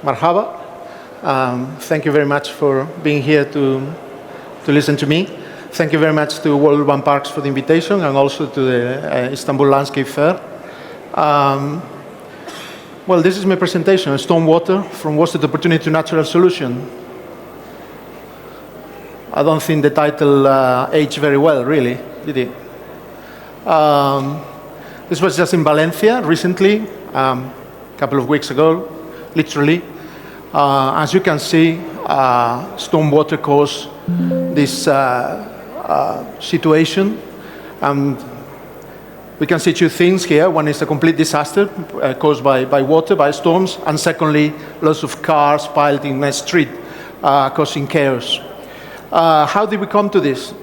Marhaba. Thank you very much for being here to listen to me. Thank you very much to World Urban Parks for the invitation and also to the Istanbul Landscape Fair. Well, this is my presentation, Stormwater, from Wasted Opportunity to Natural Solution. I don't think the title aged very well, really, did it? This was just in Valencia recently, a couple of weeks ago, literally. As you can see, stormwater caused this situation. And we can see two things here. One is a complete disaster caused by water, by storms. And secondly, lots of cars piled in a street, causing chaos. How did we come to this?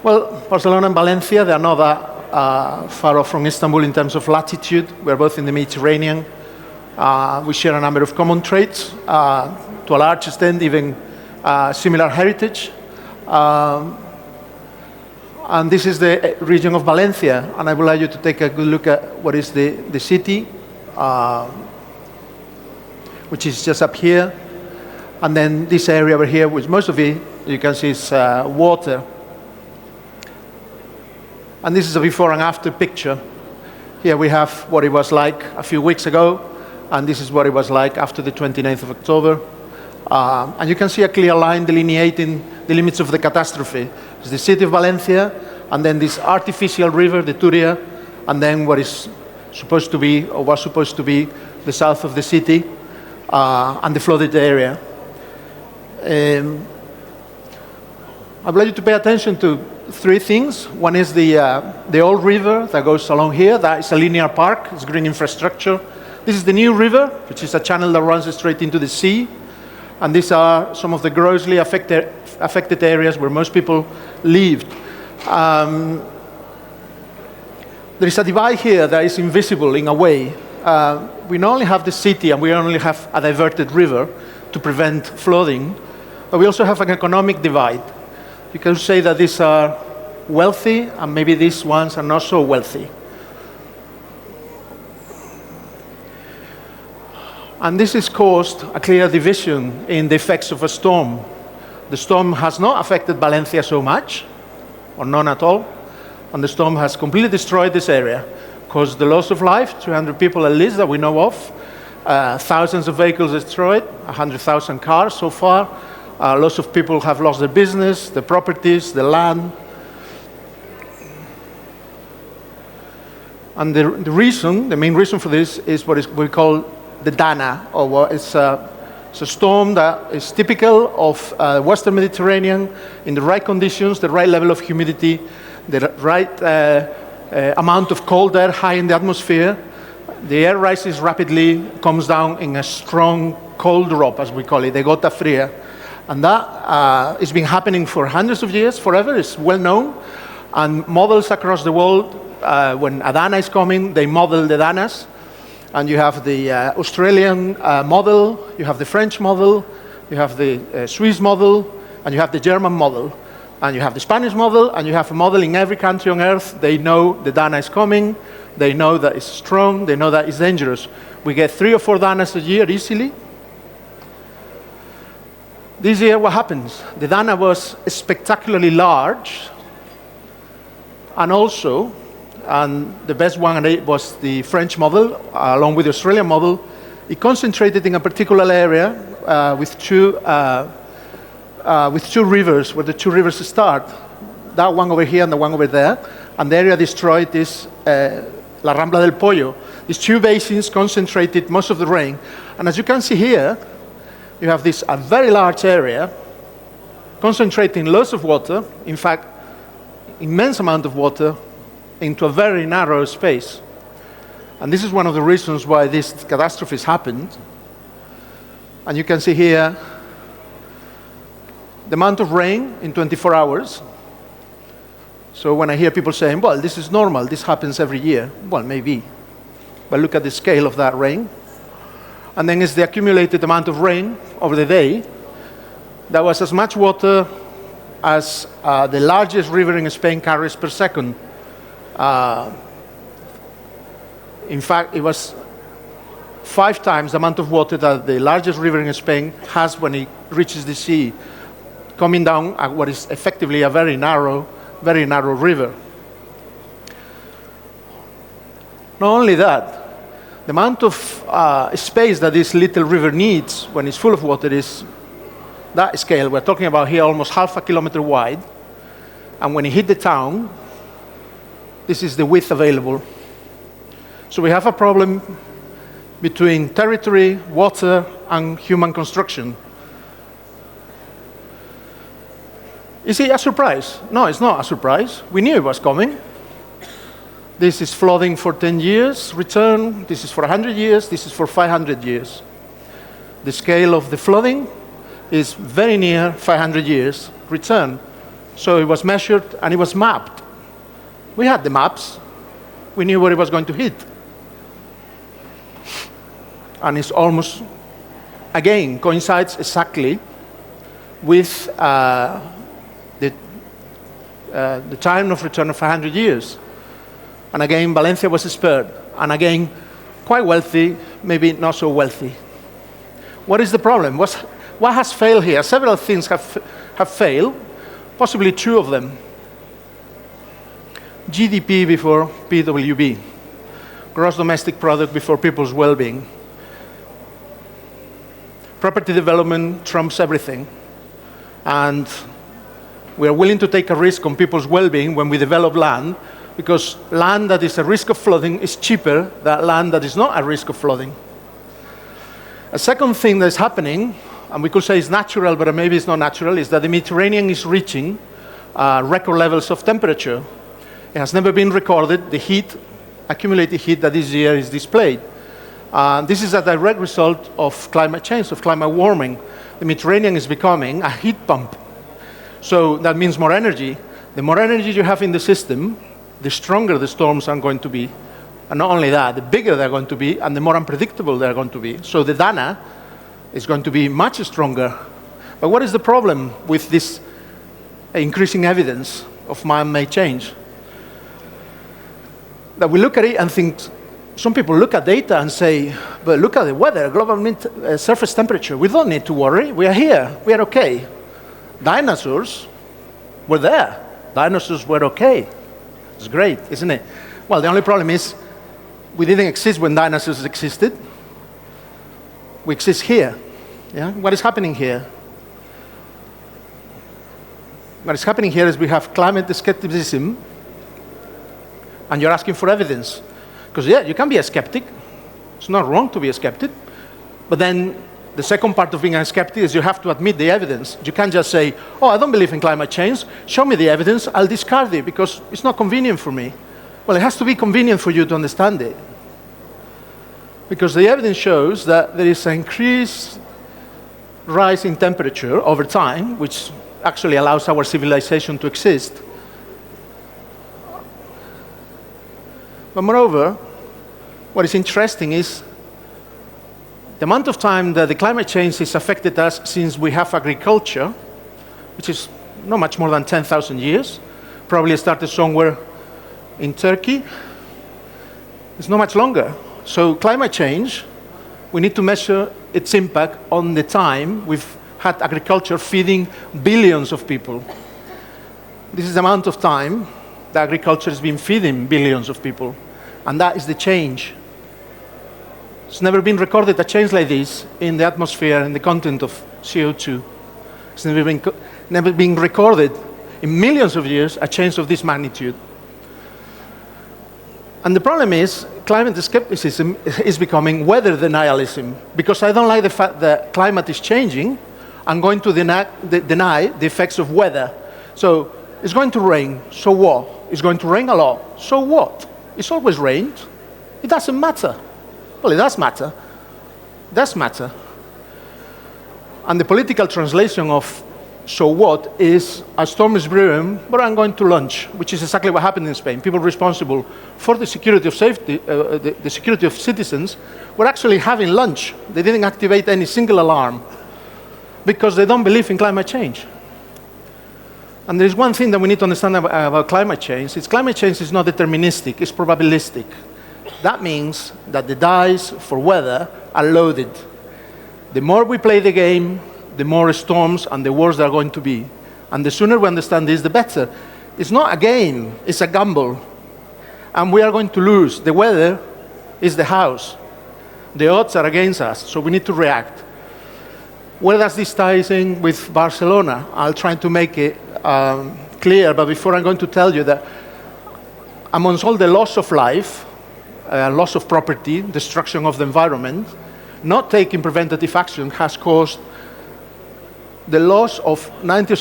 Well, Barcelona and Valencia, they are not that far off from Istanbul in terms of latitude. We're both in the Mediterranean. We share a number of common traits, to a large extent even similar heritage. And this is the region of Valencia, and I would like you to take a good look at what is the city, which is just up here. And then this area over here, which most of it, you can see is water. And this is a before and after picture. Here we have what it was like a few weeks ago, and this is what it was like after the 29th of October. And you can see a clear line delineating the limits of the catastrophe. It's the city of Valencia, and then this artificial river, the Turia, and then what is supposed to be, or was supposed to be, the south of the city, and the flooded area. I would like you to pay attention to three things. One is the old river that goes along here. That is a linear park. It's green infrastructure. This is the new river, which is a channel that runs straight into the sea. And these are some of the grossly affected areas where most people lived. There is a divide here that is invisible in a way. We not only have the city and we only have a diverted river to prevent flooding, but we also have an economic divide. You can say that these are wealthy and maybe these ones are not so wealthy. And this has caused a clear division in the effects of a storm. The storm has not affected Valencia so much, or none at all, and the storm has completely destroyed this area, caused the loss of life, 200 people at least that we know of, thousands of vehicles destroyed, 100,000 cars so far, lots of people have lost their business, their properties, their land. And the main reason for this is what we call the Dana, or what it's a storm that is typical of the Western Mediterranean in the right conditions, the right level of humidity, the right amount of cold air high in the atmosphere. The air rises rapidly, comes down in a strong cold drop, as we call it, the gota fria. And that has been happening for hundreds of years, forever. It's well known. And models across the world, when a Dana is coming, they model the Danas. And you have the Australian model, you have the French model, you have the Swiss model, and you have the German model. And you have the Spanish model, and you have a model in every country on Earth. They know the Dana is coming, they know that it's strong, they know that it's dangerous. We get 3 or 4 Danas a year easily. This year, what happens? The Dana was spectacularly large, and also, and the best one was the French model, along with the Australian model. It concentrated in a particular area with two rivers, where the two rivers start. That one over here and the one over there. And the area destroyed is La Rambla del Pollo. These two basins concentrated most of the rain. And as you can see here, you have this a very large area concentrating lots of water, in fact, immense amount of water, into a very narrow space. And this is one of the reasons why these catastrophes happened. And you can see here the amount of rain in 24 hours. So when I hear people saying, well, this is normal, this happens every year. Well, maybe. But look at the scale of that rain. And then it's the accumulated amount of rain over the day. That was as much water as the largest river in Spain carries per second. In fact, it was 5 times the amount of water that the largest river in Spain has when it reaches the sea, coming down at what is effectively a very narrow river. Not only that, the amount of space that this little river needs when it's full of water is that scale. We're talking about here almost half a kilometer wide. And when it hit the town, this is the width available. So we have a problem between territory, water, and human construction. Is it a surprise? No, it's not a surprise. We knew it was coming. This is flooding for 10 years, return. This is for 100 years. This is for 500 years. The scale of the flooding is very near 500 years, return. So it was measured and it was mapped. We had the maps. We knew where it was going to hit. And it's almost, again, coincides exactly with the time of return of 500 years. And again, Valencia was spared. And again, quite wealthy, maybe not so wealthy. What is the problem? What has failed here? Several things have failed, possibly 2 of them. GDP before PWB, gross domestic product before people's well-being. Property development trumps everything. And we are willing to take a risk on people's well-being when we develop land, because land that is at risk of flooding is cheaper than land that is not at risk of flooding. A second thing that is happening, and we could say it's natural, but maybe it's not natural, is that the Mediterranean is reaching record levels of temperature. It has never been recorded, the heat, accumulated heat that this year is displayed. This is a direct result of climate change, of climate warming. The Mediterranean is becoming a heat pump. So that means more energy. The more energy you have in the system, the stronger the storms are going to be. And not only that, the bigger they're going to be, and the more unpredictable they're going to be. So the Dana is going to be much stronger. But what is the problem with this increasing evidence of man-made change? That we look at it and think, some people look at data and say, but look at the weather, global surface temperature. We don't need to worry. We are here. We are okay. Dinosaurs were there. Dinosaurs were okay. It's great, isn't it? Well, the only problem is we didn't exist when dinosaurs existed. We exist here. Yeah? What is happening here? What is happening here is we have climate skepticism, and you're asking for evidence. Because, yeah, you can be a skeptic. It's not wrong to be a skeptic. But then the second part of being a skeptic is you have to admit the evidence. You can't just say, oh, I don't believe in climate change. Show me the evidence. I'll discard it because it's not convenient for me. Well, it has to be convenient for you to understand it. Because the evidence shows that there is an increased rise in temperature over time, which actually allows our civilization to exist. But moreover, what is interesting is the amount of time that the climate change has affected us since we have agriculture, which is not much more than 10,000 years, probably started somewhere in Turkey. It's not much longer. So climate change, we need to measure its impact on the time we've had agriculture feeding billions of people. This is the amount of time that agriculture has been feeding billions of people. And that is the change. It's never been recorded a change like this in the atmosphere and the content of CO2. It's never been recorded in millions of years a change of this magnitude. And the problem is, climate skepticism is becoming weather denialism. Because I don't like the fact that climate is changing, I'm going to deny the effects of weather. So it's going to rain, so what? It's going to rain a lot, so what? It's always rained. It doesn't matter. Well, it does matter. It does matter. And the political translation of so what is a storm is brewing, but I'm going to lunch, which is exactly what happened in Spain. People responsible for the security of safety, the security of citizens, were actually having lunch. They didn't activate any single alarm because they don't believe in climate change. And there's one thing that we need to understand about climate change. Climate change is not deterministic, it's probabilistic. That means that the dice for weather are loaded. The more we play the game, the more storms and the worse they're going to be. And the sooner we understand this, the better. It's not a game, it's a gamble. And we are going to lose. The weather is the house. The odds are against us, so we need to react. Where does this tie in with Barcelona? I'll try to make it clear, but before I'm going to tell you that amongst all the loss of life, loss of property, destruction of the environment, not taking preventative action has caused the loss of 90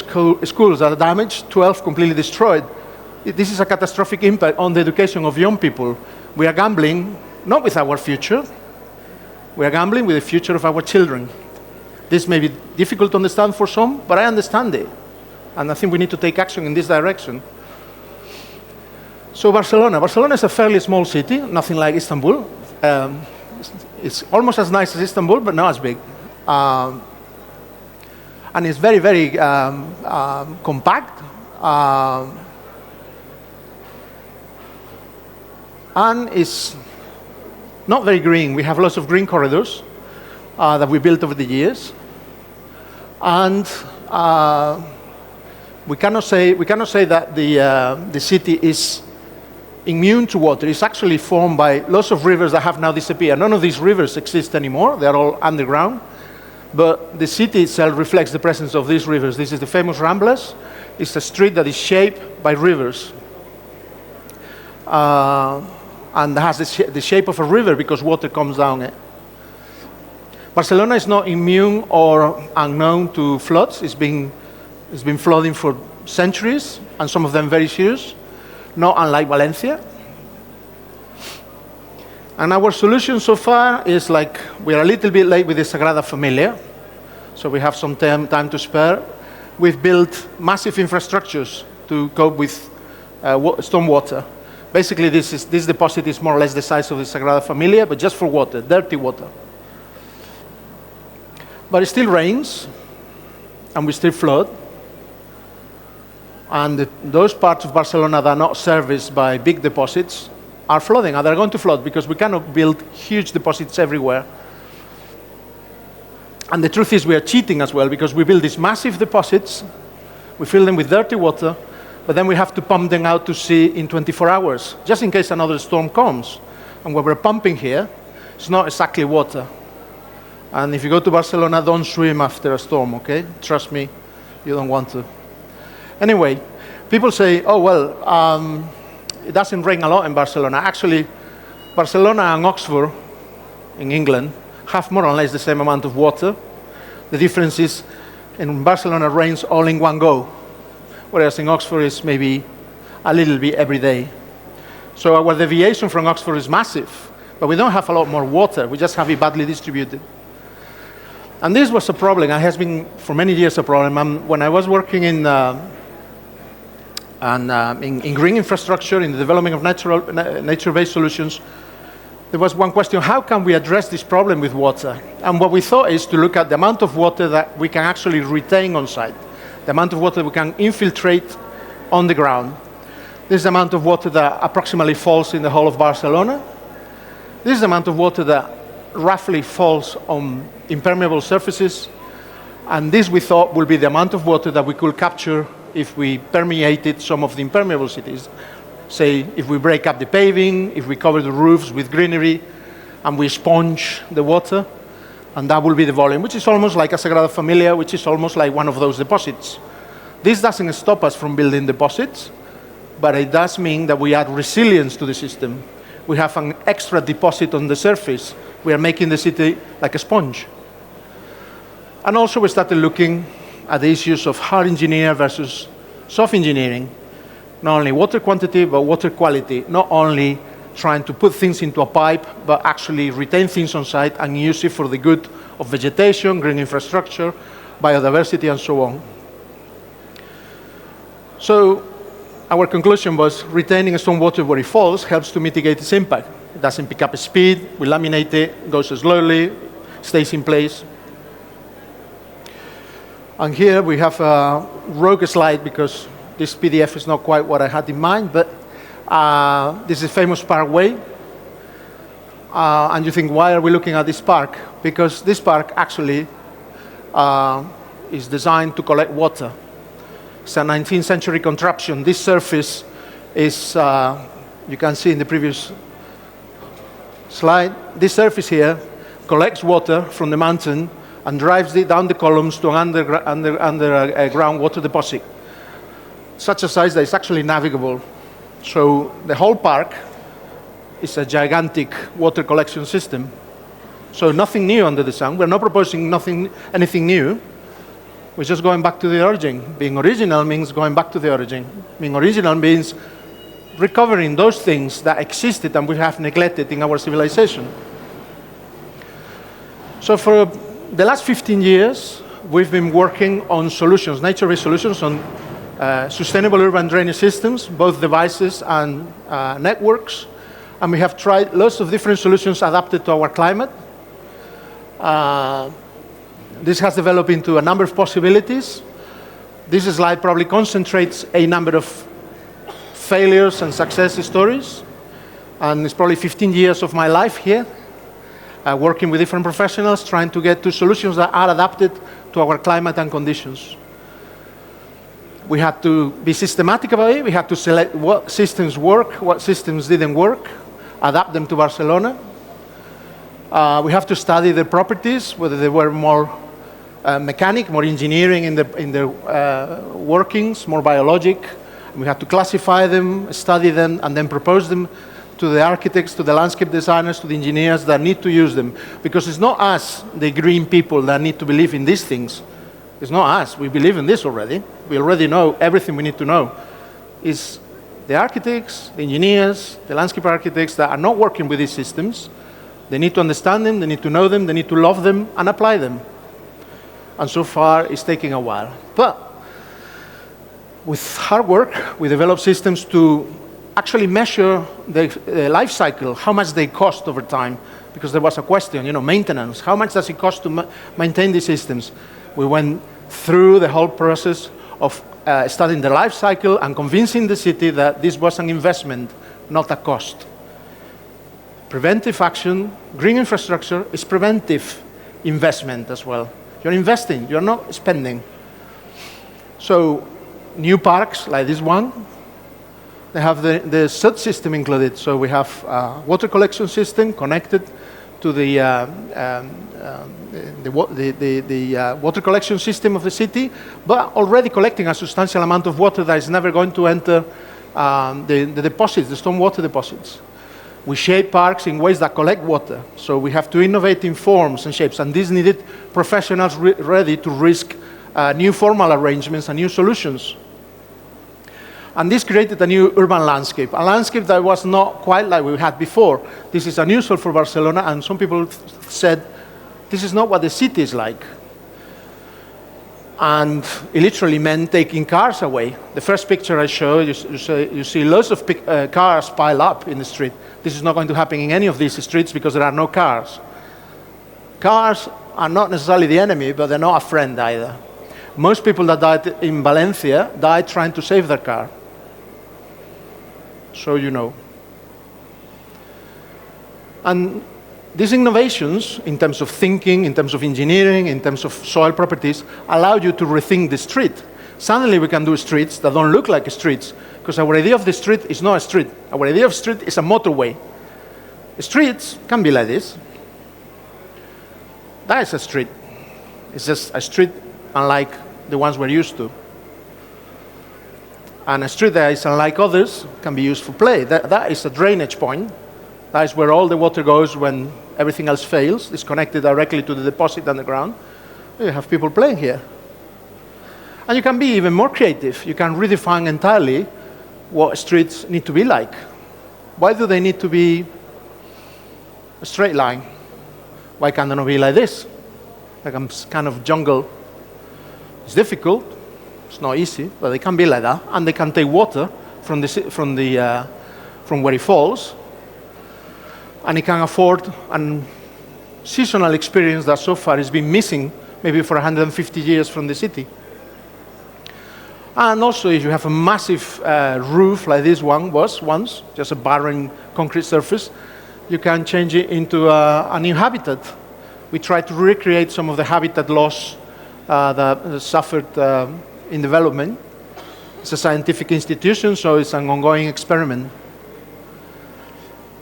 schools that are damaged, 12 completely destroyed. This is a catastrophic impact on the education of young people. We are gambling not with our future, we are gambling with the future of our children. This may be difficult to understand for some, but I understand it. And I think we need to take action in this direction. So Barcelona is a fairly small city, nothing like Istanbul. It's almost as nice as Istanbul, but not as big. And it's very, very compact. And it's not very green. We have lots of green corridors that we built over the years. And we cannot say that the city is immune to water. It's actually formed by lots of rivers that have now disappeared. None of these rivers exist anymore. They're all underground. But the city itself reflects the presence of these rivers. This is the famous Ramblas. It's a street that is shaped by rivers. And has the shape of a river because water comes down it. Barcelona is not immune or unknown to floods. It's been flooding for centuries, and some of them very serious, not unlike Valencia. And our solution so far is like we are a little bit late with the Sagrada Familia, so we have some time to spare. We've built massive infrastructures to cope with stormwater. Basically, this deposit is more or less the size of the Sagrada Familia, but just for water, dirty water. But it still rains, and we still flood. And those parts of Barcelona that are not serviced by big deposits are flooding, and they're going to flood because we cannot build huge deposits everywhere. And the truth is we are cheating as well because we build these massive deposits, we fill them with dirty water, but then we have to pump them out to sea in 24 hours, just in case another storm comes. And what we're pumping here is not exactly water. And if you go to Barcelona, don't swim after a storm, okay? Trust me, you don't want to. Anyway, people say, oh, well, it doesn't rain a lot in Barcelona. Actually, Barcelona and Oxford in England have more or less the same amount of water. The difference is in Barcelona rains all in one go, whereas in Oxford it's maybe a little bit every day. So our deviation from Oxford is massive, but we don't have a lot more water. We just have it badly distributed. And this was a problem, and has been for many years a problem. When I was working in green infrastructure, in the development of nature-based solutions, there was one question: how can we address this problem with water? And what we thought is to look at the amount of water that we can actually retain on site, the amount of water we can infiltrate on the ground. This is the amount of water that approximately falls in the whole of Barcelona. This is the amount of water that roughly falls on impermeable surfaces. And this, we thought, will be the amount of water that we could capture if we permeated some of the impermeable cities. Say, if we break up the paving, if we cover the roofs with greenery, and we sponge the water, and that will be the volume, which is almost like a Sagrada Familia, which is almost like one of those deposits. This doesn't stop us from building deposits, but it does mean that we add resilience to the system. We have an extra deposit on the surface. We are making the city like a sponge. And also we started looking at the issues of hard engineer versus soft engineering. Not only water quantity, but water quality. Not only trying to put things into a pipe, but actually retain things on site and use it for the good of vegetation, green infrastructure, biodiversity, and so on. So our conclusion was retaining stormwater where it falls helps to mitigate its impact. It doesn't pick up speed, we laminate it, goes slowly, stays in place. And here we have a rogue slide because this PDF is not quite what I had in mind, but this is famous Parkway. And you think, why are we looking at this park? Because this park actually is designed to collect water. It's a 19th century contraption. This surface is, you can see in the previous slide, this surface here collects water from the mountain and drives it down the columns to an underground water deposit. Such a size that it's actually navigable. So the whole park is a gigantic water collection system. So nothing new under the sun. We're not proposing anything new. We're just going back to the origin. Being original means going back to the origin. Being original means recovering those things that existed and we have neglected in our civilization. So for the last 15 years, we've been working on solutions, nature-based solutions on sustainable urban drainage systems, both devices and networks. And we have tried lots of different solutions adapted to our climate. This has developed into a number of possibilities. This slide probably concentrates a number of failures and success stories. And it's probably 15 years of my life here, working with different professionals, trying to get to solutions that are adapted to our climate and conditions. We had to be systematic about it. We had to select what systems work, what systems didn't work, adapt them to Barcelona. We have to study the properties, whether they were more mechanic, more engineering in the workings, more biologic. We have to classify them, study them, and then propose them to the architects, to the landscape designers, to the engineers that need to use them. Because it's not us, the green people, that need to believe in these things. It's not us. We believe in this already. We already know everything we need to know. It's the architects, the engineers, the landscape architects that are not working with these systems. They need to understand them, they need to know them, they need to love them, and apply them. And so far, it's taking a while. But with hard work, we developed systems to actually measure the life cycle, how much they cost over time, because there was a question, maintenance. How much does it cost to maintain these systems? We went through the whole process of studying the life cycle and convincing the city that this was an investment, not a cost. Preventive action, green infrastructure is preventive investment as well. You're investing, you're not spending. So new parks like this one, they have the SUD system included. So we have a water collection system connected to the water collection system of the city, but already collecting a substantial amount of water that is never going to enter the deposits, the stormwater deposits. We shape parks in ways that collect water, so we have to innovate in forms and shapes, and this needed professionals ready to risk new formal arrangements and new solutions. And this created a new urban landscape, a landscape that was not quite like we had before. This is unusual for Barcelona, and some people said, this is not what the city is like. And it literally meant taking cars away. The first picture I showed, you see lots of cars pile up in the street. This is not going to happen in any of these streets because there are no cars. Cars are not necessarily the enemy, but they're not a friend either. Most people that died in Valencia died trying to save their car. So you know. And these innovations, in terms of thinking, in terms of engineering, in terms of soil properties, allow you to rethink the street. Suddenly we can do streets that don't look like streets, because our idea of the street is not a street. Our idea of street is a motorway. Streets can be like this. That is a street. It's just a street unlike the ones we're used to. And a street that is unlike others can be used for play. That is a drainage point. That is where all the water goes when everything else fails. It's connected directly to the deposit underground. You have people playing here. And you can be even more creative. You can redefine entirely what streets need to be like. Why do they need to be a straight line? Why can't they not be like this? Like a kind of jungle. It's difficult. It's not easy, but they can be like that. And they can take water from where it falls. And it can afford a seasonal experience that so far has been missing maybe for 150 years from the city. And also, if you have a massive roof like this one was once, just a barren concrete surface, you can change it into a new habitat. We try to recreate some of the habitat loss that suffered in development. It's a scientific institution, so it's an ongoing experiment.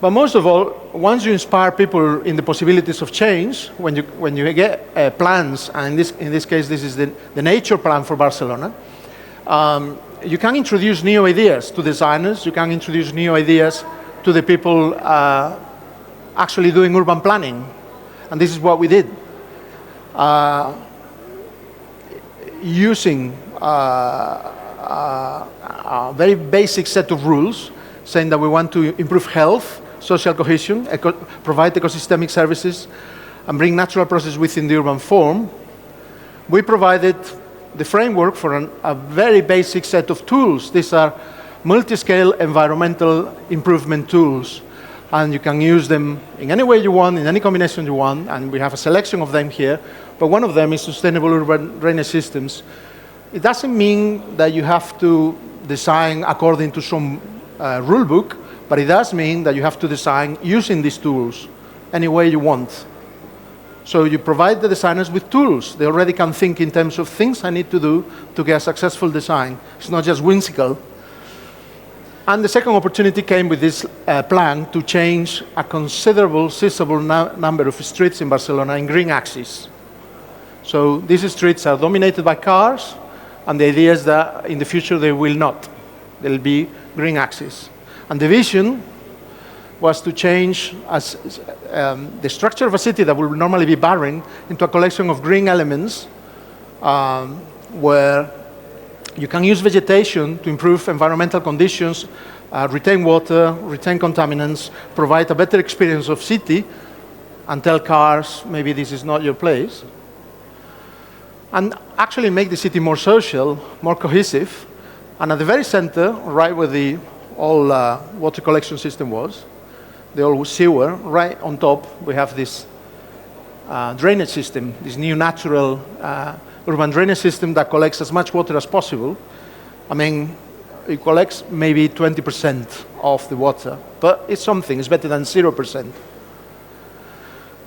But most of all, once you inspire people in the possibilities of change, when you get plans, and in this case this is the nature plan for Barcelona, you can introduce new ideas to designers, you can introduce new ideas to the people actually doing urban planning. And this is what we did. Using a very basic set of rules, saying that we want to improve health, social cohesion, provide ecosystemic services, and bring natural processes within the urban form, we provided the framework for a very basic set of tools. These are multi-scale environmental improvement tools, and you can use them in any way you want, in any combination you want, and we have a selection of them here, but one of them is sustainable urban drainage systems. It doesn't mean that you have to design according to some rule book, but it does mean that you have to design using these tools any way you want. So you provide the designers with tools. They already can think in terms of things I need to do to get a successful design. It's not just whimsical. And the second opportunity came with this plan to change a considerable, sizable number of streets in Barcelona in green axis. So these streets are dominated by cars, and the idea is that in the future they will not. There will be green axis. And the vision was to change the structure of a city that would normally be barren into a collection of green elements where you can use vegetation to improve environmental conditions, retain water, retain contaminants, provide a better experience of city, and tell cars, maybe this is not your place. And actually make the city more social, more cohesive. And at the very center, right where the old water collection system was, the old sewer, right on top, we have this drainage system, this new natural urban drainage system that collects as much water as possible. I mean, it collects maybe 20% of the water, but it's something, it's better than 0%.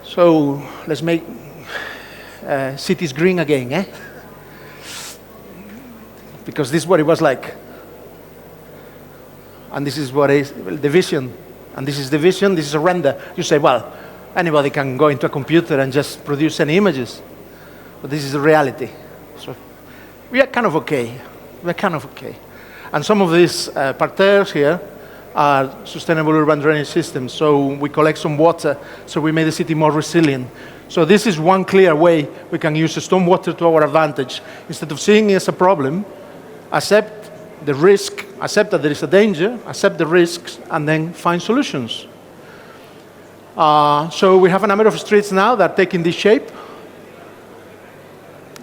So let's make cities green again, eh? Because this is what it was like. And this is what is the vision. And this is the vision, this is a render. You say, well, anybody can go into a computer and just produce any images. But this is the reality. So we are kind of okay. We're kind of okay. And some of these parterres here are sustainable urban drainage systems. So we collect some water, so we made the city more resilient. So this is one clear way we can use stormwater to our advantage. Instead of seeing it as a problem, accept the risk, accept that there is a danger, accept the risks, and then find solutions. So we have a number of streets now that are taking this shape.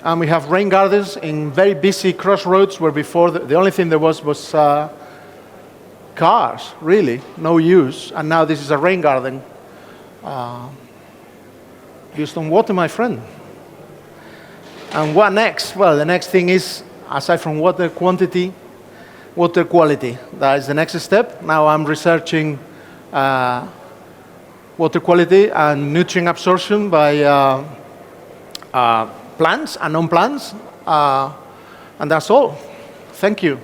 And we have rain gardens in very busy crossroads where before the only thing there was cars, really, no use. And now this is a rain garden. Used on water, my friend. And what next? Well, the next thing is, aside from water quantity, water quality. That is the next step. Now I'm researching water quality and nutrient absorption by plants and non-plants. And that's all. Thank you.